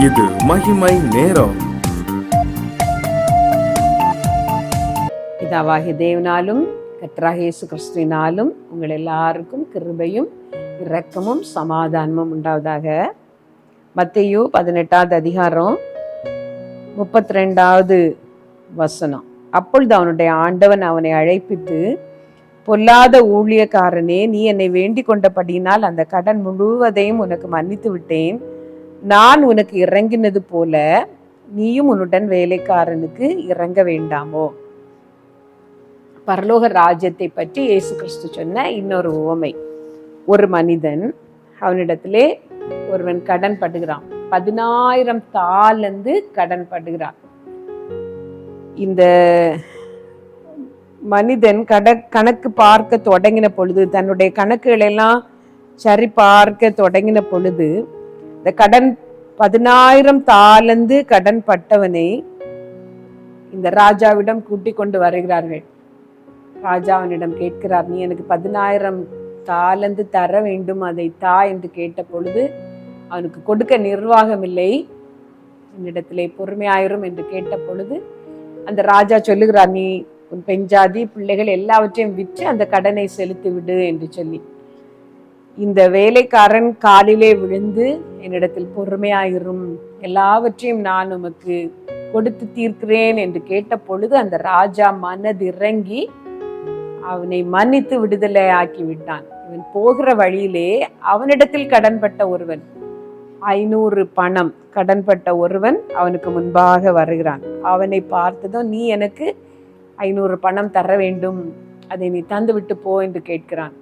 இது மகிமை நேரம். பிதாவாகிய தேவனாலும் கர்த்தராகிய இயேசு கிறிஸ்துவினாலும் உங்கள் எல்லாருக்கும் கிருபையும் இரக்கமும் சமாதானமும் உண்டாவதாக. மத்தேயு 18வது அதிகாரம் 32வது வசனம். அப்பொழுது அவனுடைய ஆண்டவன் அவனை அழைப்பித்து, பொல்லாத ஊழியக்காரனே, நீ என்னை வேண்டிக் கொண்டபடியினால் அந்த கடன் முழுவதையும் உனக்கு மன்னித்து விட்டேன். நான் உனக்கு இறங்கினது போல நீயும் உன்னுடன் வேலைக்காரனுக்கு இறங்க வேண்டாமோ? பரலோக ராஜ்யத்தை பற்றி இயேசு கிறிஸ்து சொன்ன இன்னொரு உவமை. ஒரு மனிதன், அவனிடத்திலே ஒருவன் கடன் படுகிறான். 10,000 தாலந்து கடன் படுகிறான். இந்த மனிதன் கணக்கு பார்க்க தொடங்கின பொழுது, தன்னுடைய கணக்குகளை எல்லாம் சரி பார்க்க தொடங்கின பொழுது, இந்த கடன் 10,000 தாலந்து கடன் பட்டவனை இந்த ராஜாவிடம் கூட்டிக் கொண்டு வருகிறார்கள். ராஜா அவனிடம் கேட்கிறார், நீ எனக்கு 10,000 தாலந்து தர வேண்டும், அதை தா என்று கேட்ட பொழுது அவனுக்கு கொடுக்க நிர்வாகம் இல்லை. என்னிடத்திலே பொறுமையாயிரும் என்று கேட்ட பொழுது அந்த ராஜா சொல்லுகிறார், நீ உன் பெஞ்சாதி பிள்ளைகள் எல்லாவற்றையும் விற்று அந்த கடனை செலுத்தி விடு என்று சொல்லி, இந்த வேலைக்காரன் காலிலே விழுந்து என்னிடத்தில் பொறுமையாயிரும், எல்லாவற்றையும் நான் உமக்கு கொடுத்து தீர்க்கிறேன் என்று கேட்ட பொழுது அந்த ராஜா மனதிறங்கி அவனை மன்னித்து விடுதலை ஆக்கி விட்டான். இவன் போகிற வழியிலே அவனிடத்தில் கடன்பட்ட ஒருவன், 500 பணம் கடன்பட்ட ஒருவன் அவனுக்கு முன்பாக வருகிறான். அவனை பார்த்ததும், நீ எனக்கு 500 பணம் தர வேண்டும், அதை நீ தந்து விட்டு போ என்று கேட்கிறான்.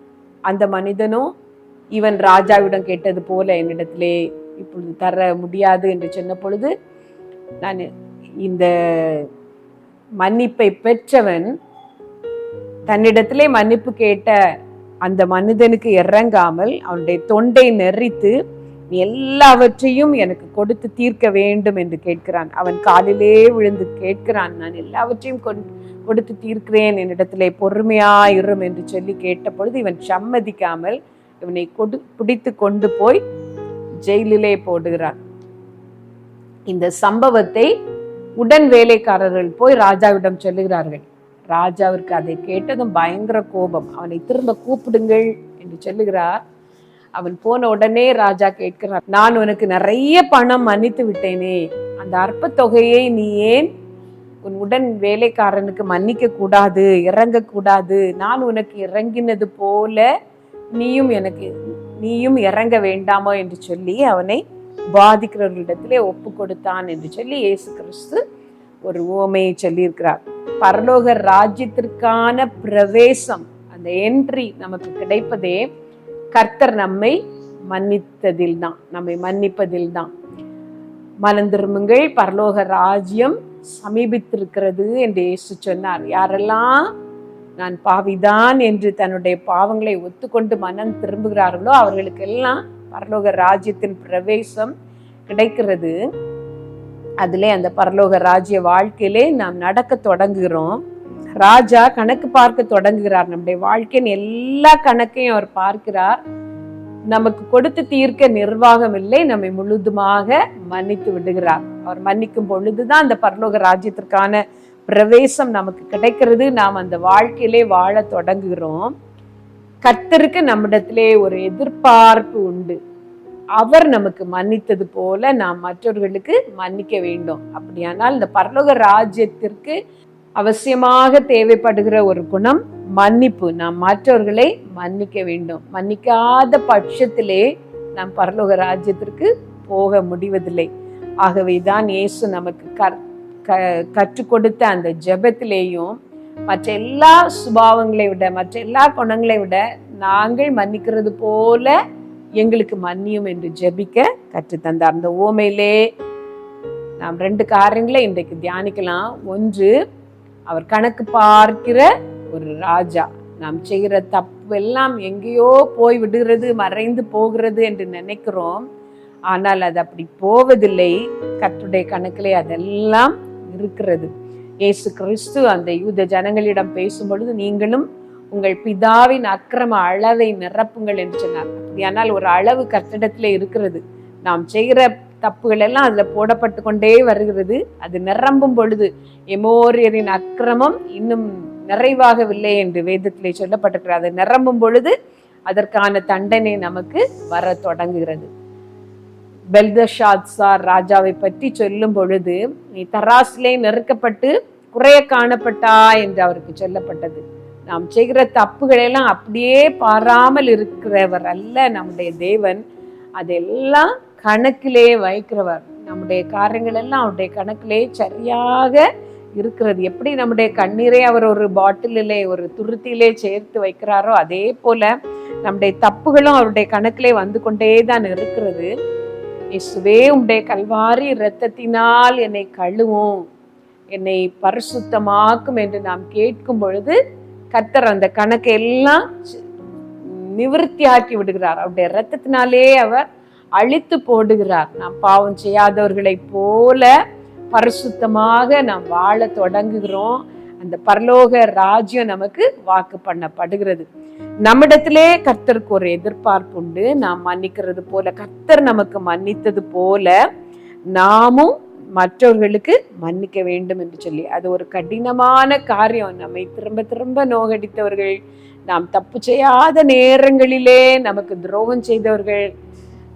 அந்த மனிதனும் இவன் ராஜாவிடம் கேட்டது போல என்னிடத்திலே இப்பொழுது தர முடியாது என்று சொன்ன பொழுது, நான் இந்த மன்னிப்பை பெற்றவன் தன்னிடத்திலே மன்னிப்பு கேட்ட அந்த மனிதனுக்கு இறங்காமல் அவனுடைய தொண்டை நெறித்து, நீ எல்லாவற்றையும் எனக்கு கொடுத்து தீர்க்க வேண்டும் என்று கேட்கிறான். அவன் காலிலே விழுந்து கேட்கிறான், நான் எல்லாவற்றையும் கொடுத்து தீர்க்கிறேன், என்னிடத்திலே பொறுமையாயிரும் என்று சொல்லி கேட்ட பொழுது இவன் சம்மதிக்காமல் இவனை பிடித்து கொண்டு போய் ஜெயிலிலே போடுகிறான். இந்த சம்பவத்தை உடன் வேலைக்காரர்கள் போய் ராஜாவிடம் சொல்லுகிறார்கள். ராஜாவிற்கு அதை கேட்டதும் பயங்கர கோபம். அவனை திரும்ப கூப்பிடுங்கள் என்று சொல்லுகிறார். அவன் போன உடனே ராஜா கேட்கிறார், நான் உனக்கு நிறைய பணம் மன்னித்து விட்டேனே, அந்த அற்ப தொகையை நீ ஏன் உன் உடன் வேலைக்காரனுக்கு மன்னிக்க கூடாது, இறங்க கூடாது? நான் உனக்கு இறங்கினது போல நீயும் இறங்க வேண்டாமோ என்று சொல்லி அவனை பாதிக்கிறவர்களிடத்திலே ஒப்பு கொடுத்தான் என்று சொல்லி இயேசு கிறிஸ்து ஒரு உவமையை சொல்லியிருக்கிறார். பரலோக ராஜ்யத்திற்கான பிரவேசம், அந்த என்ட்ரி நமக்கு கிடைப்பதே கர்த்தர் நம்மை மன்னித்ததில் தான், நம்மை மன்னிப்பதில் தான். மனம் திரும்புங்கள், பரலோக ராஜ்யம் சமீபித்திருக்கிறது என்று இயேசு சொன்னார். யாரெல்லாம் நான் பாவிதான் என்று தன்னுடைய பாவங்களை ஒத்துக்கொண்டு மனம் திரும்புகிறார்களோ அவர்களுக்கெல்லாம் பரலோக ராஜ்யத்தின் பிரவேசம் கிடைக்கிறது. அதிலே அந்த பரலோக ராஜ்ய வாழ்க்கையிலே நாம் நடக்க தொடங்குகிறோம். ராஜா கணக்கு பார்க்க தொடங்குகிறார். நம்முடைய வாழ்க்கையின் எல்லா கணக்கையும் அவர் பார்க்கிறார். நமக்கு கொடுத்து தீர்க்க நிர்வாகம் இல்லை, நம்மை முழுதுமாக மன்னித்து விடுகிறார். அவர் மன்னிக்கும் பொழுதுதான் அந்த பரலோக ராஜ்யத்திற்கான பிரவேசம் நமக்கு கிடைக்கிறது. நாம் அந்த வாழ்க்கையிலே வாழ தொடங்குகிறோம். கர்த்தருக்கு நம்மிடத்திலே ஒரு எதிர்பார்ப்பு உண்டு. அவர் நமக்கு மன்னித்தது போல நாம் மற்றவர்களுக்கு மன்னிக்க வேண்டும். அப்படியானால் இந்த பரலோக ராஜ்யத்திற்கு அவசியமாக தேவைப்படுகிற ஒரு குணம் மன்னிப்பு. நாம் மற்றவர்களை மன்னிக்க வேண்டும். மன்னிக்காத பட்சத்திலே நாம் பரலோக ராஜ்யத்திற்கு போக முடிவதில்லை. ஆகவேதான் இயேசு நமக்கு கற்றுக் கொடுத்த அந்த ஜெபத்திலேயும் மற்ற எல்லா சுபாவங்களை விட, மற்ற எல்லா குணங்களை விட நாங்கள் மன்னிக்கிறது போல எங்களுக்கு மன்னியும் என்று ஜெபிக்க கற்றுத்தந்தார். அந்த ஓமையிலே நாம் 2 காரியங்களை இன்றைக்கு தியானிக்கலாம். ஒன்று, அவர் கணக்கு பார்க்கிற ஒரு ராஜா. நாம் செய்கிற தப்பு எல்லாம் எங்கேயோ போய் விடுகிறது, மறைந்து போகிறது என்று நினைக்கிறோம். ஆனால் அது அப்படி போவதில்லை. கர்த்தருடைய கணக்கிலே அதெல்லாம் இருக்கிறது. இயேசு கிறிஸ்து அந்த யூத ஜனங்களிடம் பேசும் பொழுது, நீங்களும் உங்கள் பிதாவின் அக்கிரம அளவை நிரப்புங்கள் என்று சொன்னார். அப்படியானால் ஒரு அளவு கர்த்தரிடத்திலே இருக்கிறது. நாம் செய்கிற தப்புகள் எல்லாம் அதுல போடப்பட்டு கொண்டே வருகிறது. அது நிரம்பும் பொழுது எமோரியரின் அக்கிரமம் இன்னும் நிறைவாகவில்லை என்று வேதத்திலே சொல்லப்பட்டிருக்கிறது. அது நிரம்பும் பொழுது அதற்கான தண்டனை நமக்கு வர தொடங்குகிறது. பெல்தஷாத்சார் ராஜாவை பற்றி சொல்லும் பொழுது, நீ தராசிலே நெருக்கப்பட்டு குறைய காணப்பட்டா என்று அவருக்கு சொல்லப்பட்டது. நாம் செய்கிற தப்புகளெல்லாம் அப்படியே பாராமல் இருக்கிறவர் அல்ல நம்முடைய தேவன். அதெல்லாம் கணக்கிலே வைக்கிறவர். நம்முடைய காரியங்கள் எல்லாம் அவருடைய கணக்கிலே சரியாக இருக்கிறது. எப்படி நம்முடைய கண்ணீரை அவர் ஒரு பாட்டிலே ஒரு துருத்திலே சேர்த்து வைக்கிறாரோ, அதே போல நம்முடைய தப்புகளும் அவருடைய கணக்கிலே வந்து கொண்டே தான் இருக்கிறது. இயேசுவே, உம்முடைய கல்வாரி இரத்தத்தினால் என்னை கழுவும், என்னை பரிசுத்தமாக்கும் என்று நாம் கேட்கும் பொழுது கர்த்தர் அந்த கணக்கை எல்லாம் நிவர்த்தியாக்கி விடுகிறார். அவருடைய இரத்தத்தினாலே அவர் அழித்து போடுகிறார். நாம் பாவம் செய்யாதவர்களை போல பரிசுத்தமாக நாம் வாழ தொடங்குகிறோம். அந்த பரலோக ராஜ்யம் நமக்கு வாக்கு பண்ணப்படுகிறது. நம்மிடத்திலே கர்த்தருக்கு ஒரு எதிர்பார்ப்பு உண்டு. நாம் மன்னிக்கிறது போல, கர்த்தர் நமக்கு மன்னித்தது போல நாமும் மற்றவர்களுக்கு மன்னிக்க வேண்டும் என்று சொல்லி, அது ஒரு கடினமான காரியம். நம்மை திரும்ப திரும்ப நோகடித்தவர்கள், நாம் தப்பு செய்யாத நேரங்களிலே நமக்கு துரோகம் செய்தவர்கள்,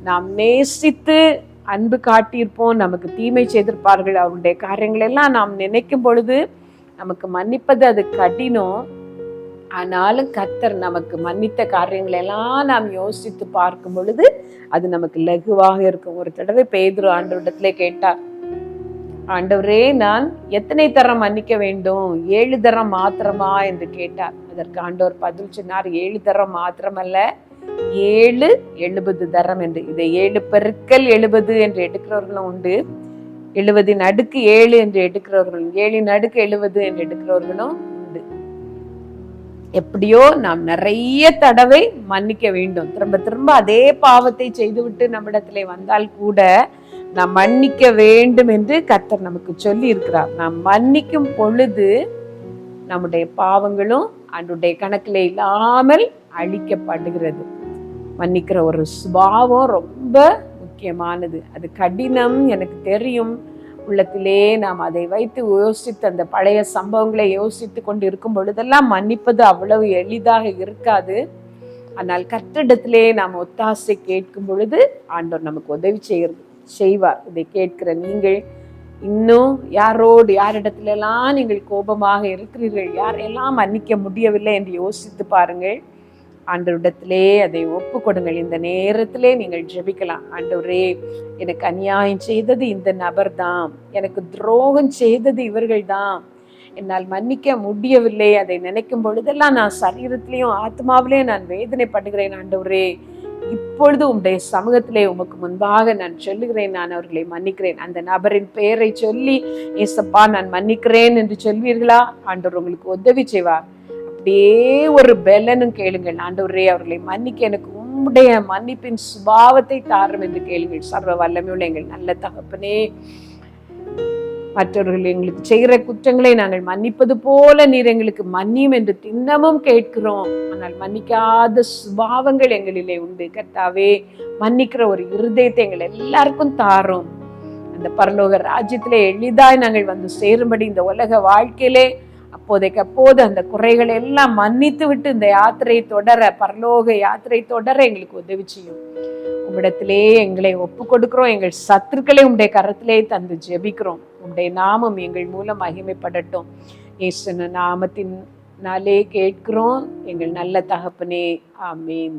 நாம் நேசித்து அன்பு காட்டியிருப்போம், நமக்கு தீமை செய்திருப்பார்கள், அவருடைய காரியங்கள் எல்லாம் நாம் நினைக்கும் பொழுது நமக்கு மன்னிப்பது அது கடினம். ஆனாலும் கர்த்தர் நமக்கு மன்னித்த காரியங்கள் எல்லாம் நாம் யோசித்து பார்க்கும் பொழுது அது நமக்கு லகுவாக இருக்கும். ஒரு தடவை பேதுரு ஆண்டவரிடத்திலே கேட்டார், ஆண்டவரே, நான் எத்தனை தரம் மன்னிக்க வேண்டும்? 7 தரம் மாத்திரமா என்று கேட்டார். அதற்கு ஆண்டவர் பதில் சொன்னார், 7 தரம் மாத்திரமல்ல, 7 70 தரம் என்று. இதை 7 பெருக்கல் 70 என்று எடுக்கிறவர்களும் உண்டு, 70 என்று எடுக்கிறவர்களும், 7 என்று எடுக்கிறவர்களும் உண்டு. எப்படியோ நாம் நிறைய தடவை மன்னிக்க வேண்டும். திரும்ப திரும்ப அதே பாவத்தை செய்துவிட்டு நம்மிடத்திலே வந்தால் கூட நாம் மன்னிக்க வேண்டும் என்று கர்த்தர் நமக்கு சொல்லி இருக்கிறார். நாம் மன்னிக்கும் பொழுது நம்முடைய பாவங்களும் அவருடைய கணக்கிலே இல்லாமல் அழிக்கப்படுகிறது. மன்னிக்கிற ஒரு சுபாவம் ரொம்ப முக்கியமானது. அது கடினம், எனக்கு தெரியும். உள்ளத்திலே நாம் அதை வைத்து யோசித்து அந்த பழைய சம்பவங்களை யோசித்து கொண்டு இருக்கும் பொழுதெல்லாம் மன்னிப்பது அவ்வளவு எளிதாக இருக்காது. ஆனால் கர்த்தரிடத்திலே நாம் ஒத்தாசை கேட்கும் பொழுது ஆண்டவர் நமக்கு உதவி செய்வார். இதை கேட்கிற நீங்கள் இன்னும் யாரிடத்திலெல்லாம் நீங்கள் கோபமாக இருக்கிறீர்கள், யாரெல்லாம் மன்னிக்க முடியவில்லை என்று யோசித்து பாருங்கள். ஆண்டவரிடத்திலே அதை ஒப்பு கொடுங்கள். இந்த நேரத்திலே நீங்கள் ஜெபிக்கலாம். ஆண்டவரே, எனக்கு அநியாயம் செய்தது இந்த நபர் தான், எனக்கு துரோகம் செய்தது இவர்கள் தான், என்னால் மன்னிக்க முடியவில்லை. அதை நினைக்கும் பொழுதெல்லாம் நான் சரீரத்திலையும் ஆத்மாவிலையும் நான் வேதனைப்படுகிறேன். ஆண்டவரே, இப்பொழுது உம்முடைய சமூகத்திலே உமக்கு முன்பாக நான் சொல்லுகிறேன், நான் அவர்களை மன்னிக்கிறேன். அந்த நபரின் பெயரை சொல்லி, ஏசப்பா நான் மன்னிக்கிறேன் என்று சொல்வீர்களா? ஆண்டவர் உங்களுக்கு உதவி செய்வார். அப்படியே ஒரு பெலனும் கேளுங்கள். ஆண்டவரே, அவர்களை மன்னிக்க எனக்கு உம்முடைய மன்னிப்பின் சுபாவத்தை தாரும் என்று கேளுங்கள். சர்வ வல்லமையுள்ள எங்கள் நல்ல தகப்பனே, மற்றவர்கள் எங்களுக்கு செய்கிற குற்றங்களை நாங்கள் மன்னிப்பது போல நீர் எங்களுக்கு மன்னியும் என்று திண்ணமும் கேட்கிறோம். ஆனால் மன்னிக்காத சுபாவங்கள் எங்களிலே உண்டு. கர்த்தாவே, மன்னிக்கிற ஒரு இருதயத்தை எங்கள் எல்லாருக்கும் தாரும். அந்த பரலோக ராஜ்யத்திலே எளிதாய் நாங்கள் வந்து சேரும்படி இந்த உலக வாழ்க்கையிலே அப்போது அந்த குறைகளை எல்லாம் மன்னித்து விட்டு இந்த யாத்திரையை தொடர, பரலோக யாத்திரை தொடர எங்களுக்கு உதவி செய்யும். உம்மிடத்திலே எங்களை ஒப்பு கொடுக்கிறோம். எங்கள் சத்துருக்களை உம்முடைய கரத்திலே தந்து ஜெபிக்கிறோம். உம்முடைய நாமம் எங்கள் மூலம் மகிமைப்படட்டும். இயேசு நாமத்தினாலே கேட்கிறோம் எங்கள் நல்ல தகப்பனே, ஆமீன்.